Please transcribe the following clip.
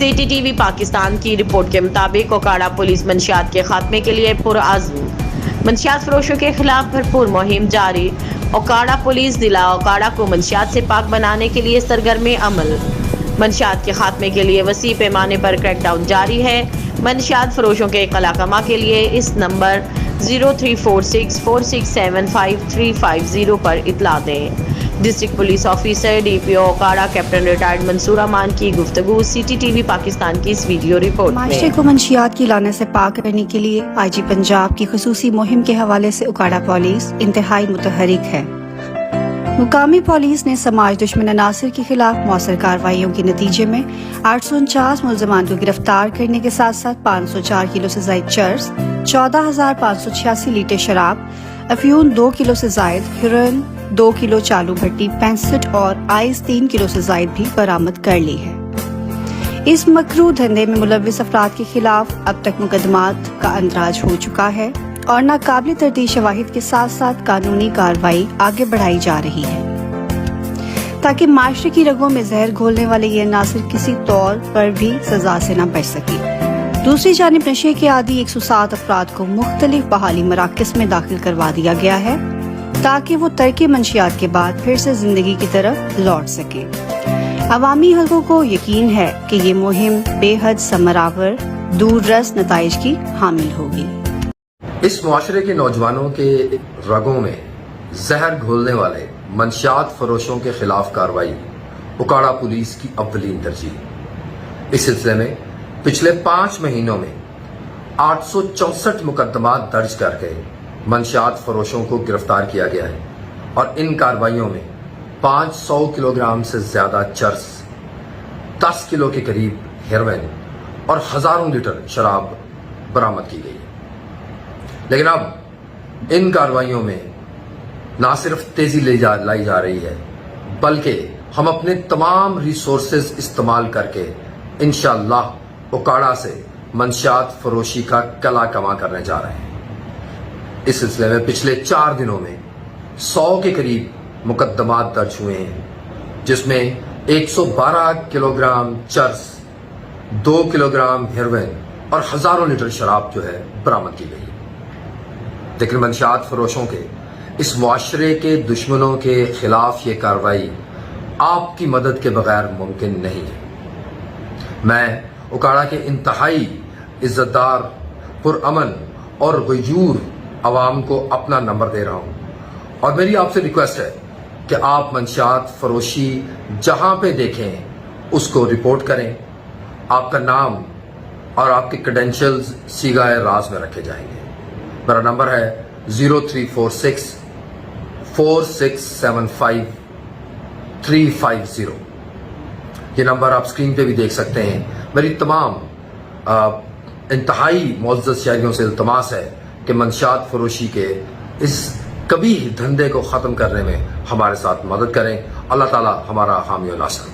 City TV Pakistan की report के मुताबिक ओकाड़ा पुलिस मंशियात के खात्मे के लिए पुरअज़्म, मंशियात फरोशों के खिलाफ भरपूर मुहिम जारी। ओकाड़ा पुलिस जिला ओकाड़ा को मंशियात से पाक बनाने के लिए सरगर्म अमल। मंशियात के खात्मे के लिए वसी पैमाने पर क्रैकडाउन जारी है। मंशियात फरोशों के कलाकमा के लिए इस नंबर 0346467550 पर इतला दें। District police officer DPO Okara captain retired Mansoor Aman की गुफ्तगू सिटी टीवी पाकिस्तान की इस वीडियो रिपोर्ट माशरे को मंशियात की लानत से पाक करने के लिए IG पंजाब की खुसूसी मुहिम के हवाले से ओकाड़ा पुलिस इंतहाई मुतहरिक है। मुकामी पुलिस ने समाज दुश्मन अनासर के खिलाफ मौसर कार्रवाइयों के नतीजे में 849 मुलजमान को गिरफ्तार करने के साथ साथ 504 किलो से जायद चर्स, 14,586 लीटर शराब, अफ्यून 2 किलो से जायद, हेरोइन 2 किलो चालू भट्टी 65 और आइस 3 किलो से जायद भी बरामद कर ली है। इस मकरू धंधे में मुलव्विस अफराद के खिलाफ अब तक मुकदमात का अंदराज हो चुका है और नाकाबिल तरदीद शवाहिद के साथ साथ कानूनी कार्रवाई आगे बढ़ाई जा रही है ताकि माशरे की रगों में जहर घोलने वाले ये अनासर किसी तौर पर भी सजा से न बच सके। दूसरी जानिब नशे के आदि 107 अफराद को मुख्तलिफ बहाली मराकज़ में दाखिल करवा दिया गया है ताकि वो तर्के मंशियात के बाद फिर से जिंदगी की तरफ लौट सके। अवामी हलकों को यकीन है कि ये मुहिम बेहद समरावर दूररस नताइज की हामिल होगी। इस मुआशरे के नौजवानों के रगों में जहर घोलने वाले मंशियात फरोशों के खिलाफ कार्रवाई ओकाड़ा पुलिस की अव्वलीन तरजीह। इस सिलसिले में पिछले 5 महीनों में 864 मुकदमात दर्ज करके मंशियात फरोशों को गिरफ्तार किया गया है और इन कार्रवाइयों में 500 किलोग्राम से ज्यादा चर्स, 10 किलो के करीब हेरोइन और हजारों लीटर शराब बरामद की गई है। लेकिन अब इन कार्रवाइयों में ना सिर्फ तेजी लाई जा रही है बल्कि हम अपने तमाम रिसोर्सेज इस्तेमाल करके इंशाअल्लाह ओकाड़ा से मंशियात फरोशी का कला कमा करने जा रहे हैं। इस सिलसिले में पिछले 4 दिनों में 100 के करीब मुकदमात दर्ज हुए हैं जिसमें 112 किलोग्राम चर्स, 2 किलोग्राम हेरोइन और हजारों लीटर शराब जो है बरामद की गई। लेकिन मंशियात फरोशों के इस मुआशरे के दुश्मनों के खिलाफ ये कार्रवाई आपकी मदद के बगैर मुमकिन नहीं है। मैं ओकाड़ा के इंतहाई इज्जतदार, पुरअमन और गयूर अवाम को अपना नंबर दे रहा हूं और मेरी आपसे रिक्वेस्ट है कि आप मंशियात फरोशी जहां पे देखें उसको रिपोर्ट करें। आपका नाम और आपके क्रेडेंशियल्स सीगाए राज में रखे जाएंगे। मेरा नंबर है 03464675 ये नंबर आप स्क्रीन पे भी देख सकते हैं। मेरी तमाम इंतहाई मुअज़्ज़ज़ शहरियों से इल्तमास है कि मंशियात फरोशी के इस कबीह धंधे को ख़त्म करने में हमारे साथ मदद करें। अल्लाह ताला हमारा हामी और नासिर।